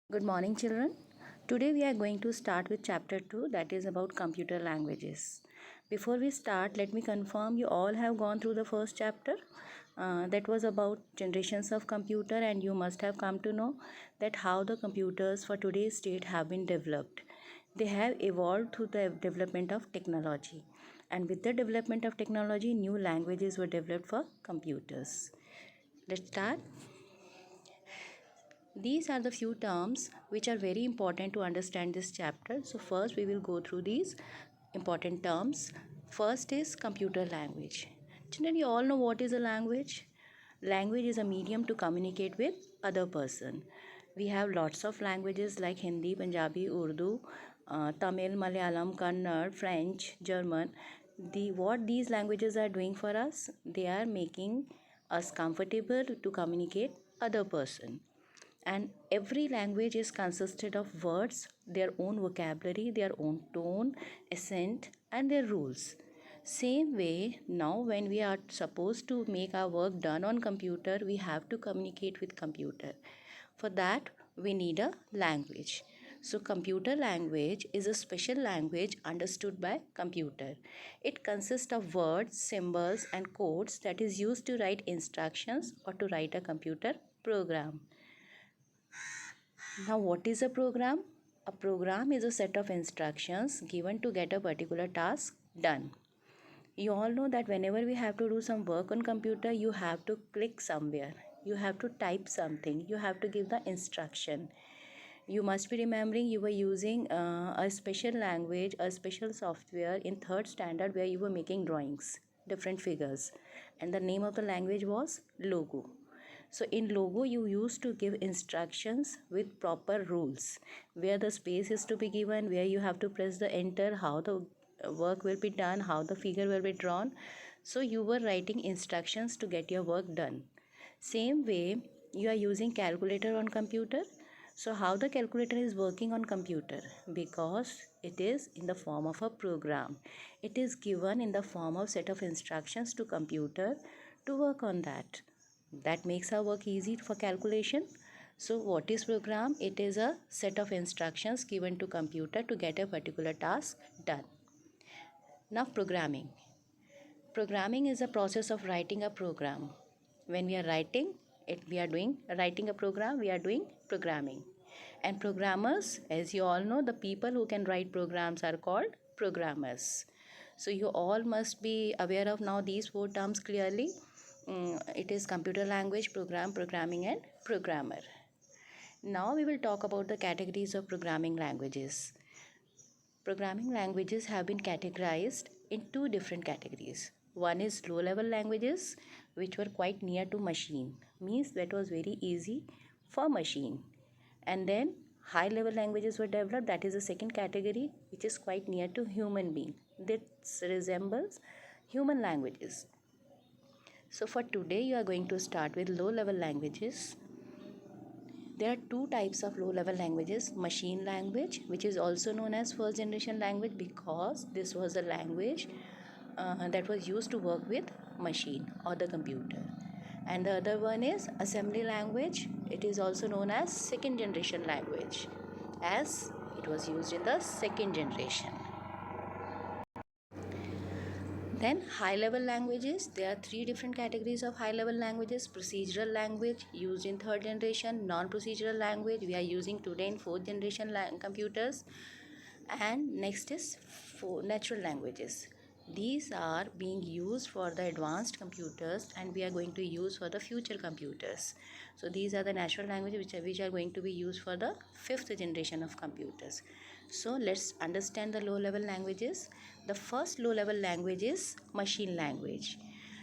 Good morning, children. Today we are going to start with chapter 2, that is about computer languages. Before we start, let me confirm you all have gone through the first chapter. That was about generations of computer, and you must have come to know that how the computers for today's state have been developed. They have evolved through the development of technology, and with the development of technology, new languages were developed for computers. Let's start. These are the few terms which are very important to understand this chapter. So first we will go through these important terms. First is computer language. Children, you all know what is a language? Language is a medium to communicate with other person. We have lots of languages like Hindi, Punjabi, Urdu, Tamil, Malayalam, Kannada, French, German. What these languages are doing for us? They are making us comfortable to communicate other person, and every language is consisted of words, their own vocabulary, their own tone, accent, and their rules. Same way, now when we are supposed to make our work done on computer, we have to communicate with computer. For that we need a language. So computer language is a special language understood by computer. It consists of words, symbols, and codes that is used to write instructions or to write a computer program. Now, what is a program? A program is a set of instructions given to get a particular task done. You all know that whenever we have to do some work on computer, you have to click somewhere. You have to type something. You have to give the instruction. You must be remembering you were using a special language, a special software in third standard where you were making drawings, different figures. And the name of the language was Logo. So in Logo, you used to give instructions with proper rules, where the space is to be given, where you have to press the enter, how the work will be done, how the figure will be drawn. So you were writing instructions to get your work done. Same way, you are using calculator on computer. So how the calculator is working on computer? Because it is in the form of a program. It is given in the form of set of instructions to computer to work on that. That makes our work easy for calculation. So what is program? It is a set of instructions given to computer to get a particular task done. Now programming. Programming is a process of writing a program. When we are writing it, we are doing writing a program, we are doing programming. And programmers, as you all know, the people who can write programs are called programmers. So you all must be aware of now these four terms clearly. It is computer language, program, programming, and programmer. Now we will talk about the categories of programming languages. Programming languages have been categorized in two different categories. One is low level languages, which were quite near to machine, means that was very easy for machine. And then high level languages were developed, that is the second category, which is quite near to human being. This resembles human languages. So for today you are going to start with low level languages. There are two types of low level languages: machine language, which is also known as first generation language because this was a language that was used to work with machine or the computer. And the other one is assembly language. It is also known as second generation language as it was used in the second generation. Then high level languages, there are three different categories of high level languages: procedural language used in third generation, non procedural language we are using today in fourth generation computers, and next is natural languages. These are being used for the advanced computers and we are going to use for the future computers. So these are the natural languages which are going to be used for the fifth generation of computers. So let's understand the low level languages. The first low level language is machine language.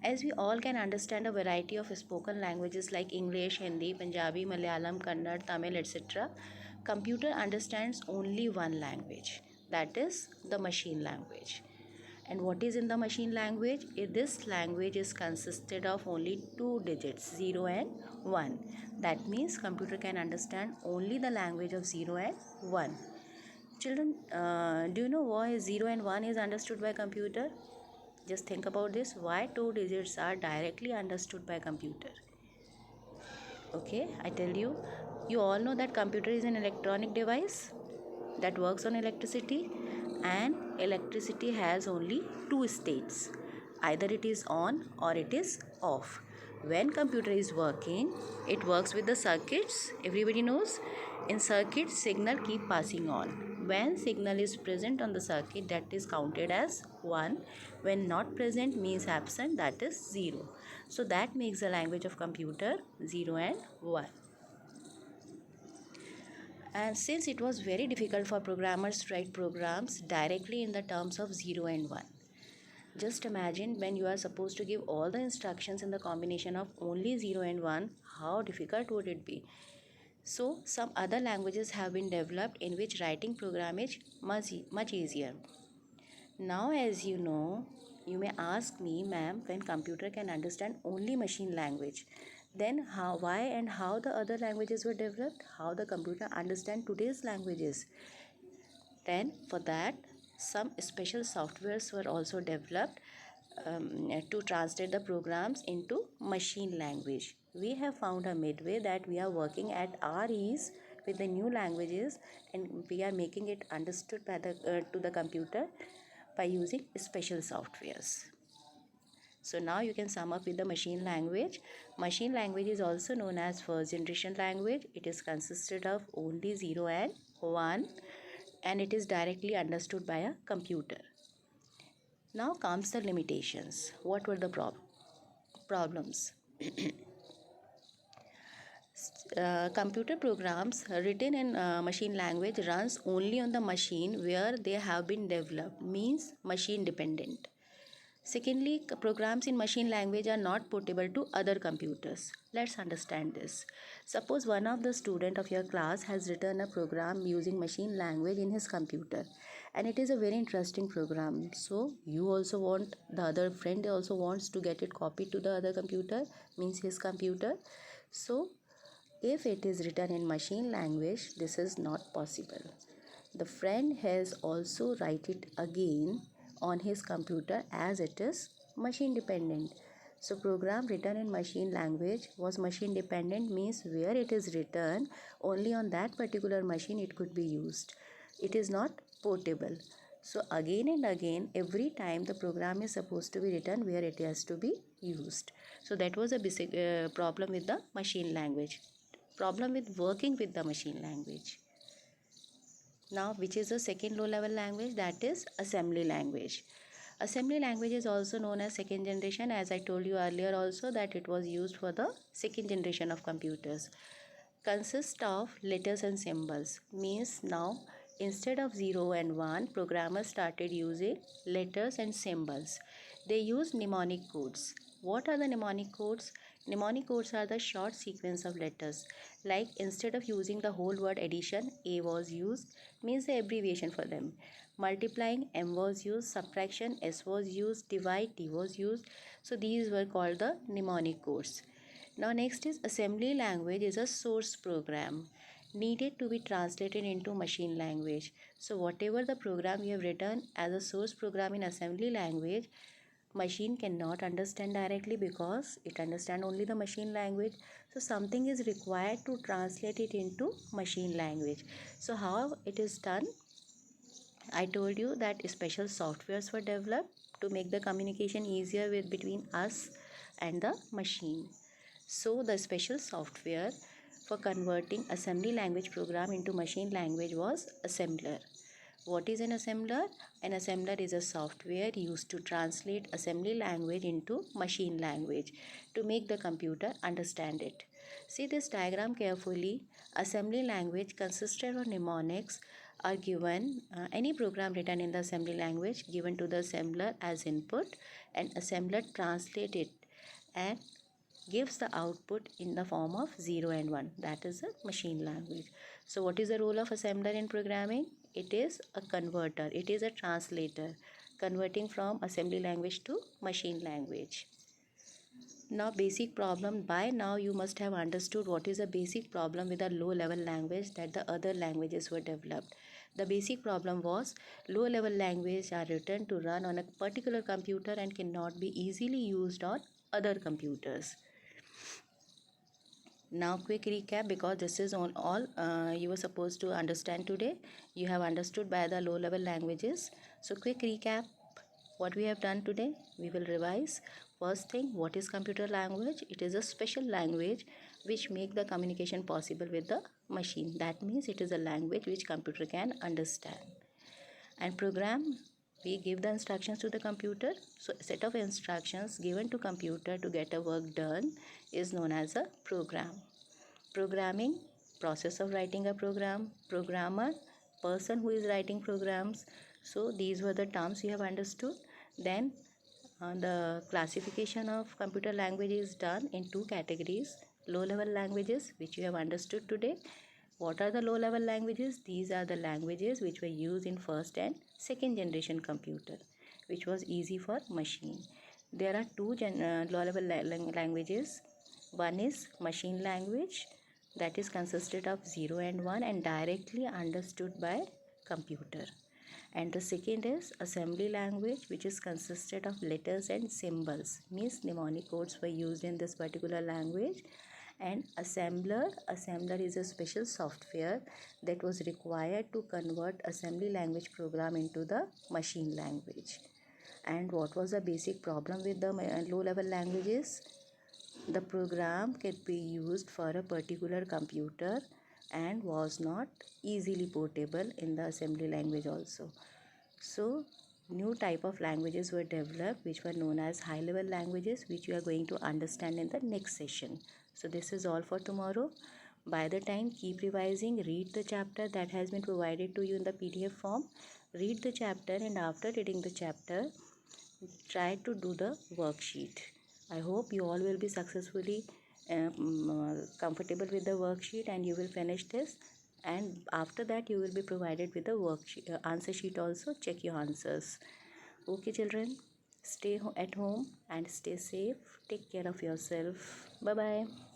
As we all can understand a variety of spoken languages like English, Hindi, Punjabi, Malayalam, Kannada, Tamil, etc., computer understands only one language, that is the machine language. And what is in the machine language? This language is consisted of only two digits, 0 and 1. That means computer can understand only the language of 0 and 1. Children, do you know why 0 and 1 is understood by computer? Just think about this. Why two digits are directly understood by computer? Okay, I tell you. You all know that computer is an electronic device that works on electricity, and electricity has only two states. Either it is on or it is off. When computer is working, it works with the circuits. Everybody knows in circuit signal keep passing on. When signal is present on the circuit, that is counted as 1. When not present means absent, that is 0. So that makes the language of computer 0 and 1. And since it was very difficult for programmers to write programs directly in the terms of 0 and 1, just imagine when you are supposed to give all the instructions in the combination of only 0 and 1, how difficult would it be? So, some other languages have been developed in which writing program is much easier. Now, as you know, you may ask me, ma'am, when computer can understand only machine language, then why and how the other languages were developed? How the computer understand today's languages? Then, for that, some special softwares were also developed to translate the programs into machine language. We have found a midway that we are working at our ease with the new languages, and we are making it understood by to the computer by using special softwares. So now you can sum up with the machine language. Machine language is also known as first generation language. It is consisted of only 0 and 1, and it is directly understood by a computer. Now comes the limitations. What were the problems? Computer programs written in machine language runs only on the machine where they have been developed, means machine dependent. Secondly, programs in machine language are not portable to other computers. Let's understand this. Suppose one of the student of your class has written a program using machine language in his computer, and it is a very interesting program. So you also want, the other friend also wants to get it copied to the other computer, means his computer. So if it is written in machine language, this is not possible. The friend has also write it again on his computer as it is machine dependent. So program written in machine language was machine dependent, means where it is written only on that particular machine it could be used. It is not portable. So again and again, every time the program is supposed to be written where it has to be used. So that was a basic problem with the machine language. Problem with working with the machine language. Now, which is the second low level language? That is assembly language. Assembly language is also known as second generation, as I told you earlier also that it was used for the second generation of computers. Consists of letters and symbols, means now instead of 0 and 1, programmers started using letters and symbols. They use mnemonic codes. What are the mnemonic codes? Mnemonic codes are the short sequence of letters. Like instead of using the whole word addition, A was used, means the abbreviation for them. Multiplying, M was used. Subtraction, S was used. Divide, T was used. So these were called the mnemonic codes. Now next is assembly language is a source program needed to be translated into machine language. So whatever the program you have written as a source program in assembly language, machine cannot understand directly because it understands only the machine language. So something is required to translate it into machine language. So how it is done? I told you that special softwares were developed to make the communication easier between us and the machine. So the special software for converting assembly language program into machine language was assembler. What is an assembler? An assembler is a software used to translate assembly language into machine language to make the computer understand it. See this diagram carefully. Assembly language consisted of mnemonics are given. Any program written in the assembly language given to the assembler as input, and assembler translate it and gives the output in the form of 0 and 1. That is a machine language. So what is the role of assembler in programming? It is a converter. It is a translator, converting from assembly language to machine language. Now basic problem. By now you must have understood what is a basic problem with a low level language that the other languages were developed. The basic problem was low level language are written to run on a particular computer and cannot be easily used on other computers. Now quick recap, because this is on all you were supposed to understand today. You have understood by the low level languages. So quick recap, what we have done today, we will revise. First thing, what is computer language? It is a special language which make the communication possible with the machine. That means it is a language which computer can understand. And program, we give the instructions to the computer. So a set of instructions given to computer to get a work done is known as a program. Programming, process of writing a program. Programmer, person who is writing programs. So these were the terms you have understood. Then the classification of computer language is done in two categories: low level languages, which you have understood today. What are the low level languages? These are the languages which were used in first and second generation computer, which was easy for machine. There are two low level languages. One is machine language, that is consisted of 0 and 1 and directly understood by computer. And the second is assembly language, which is consisted of letters and symbols, means mnemonic codes were used in this particular language. And assembler is a special software that was required to convert assembly language program into the machine language. And what was the basic problem with the low level languages? The program could be used for a particular computer and was not easily portable in the assembly language also. So new type of languages were developed which were known as high level languages, which you are going to understand in the next session. So this is all for tomorrow. By the time, keep revising, read the chapter that has been provided to you in the PDF form. Read the chapter, and after reading the chapter, try to do the worksheet. I hope you all will be successfully comfortable with the worksheet and you will finish this. And after that, you will be provided with the worksheet, answer sheet also. Check your answers. Okay, children, stay at home and stay safe. Take care of yourself. Bye bye.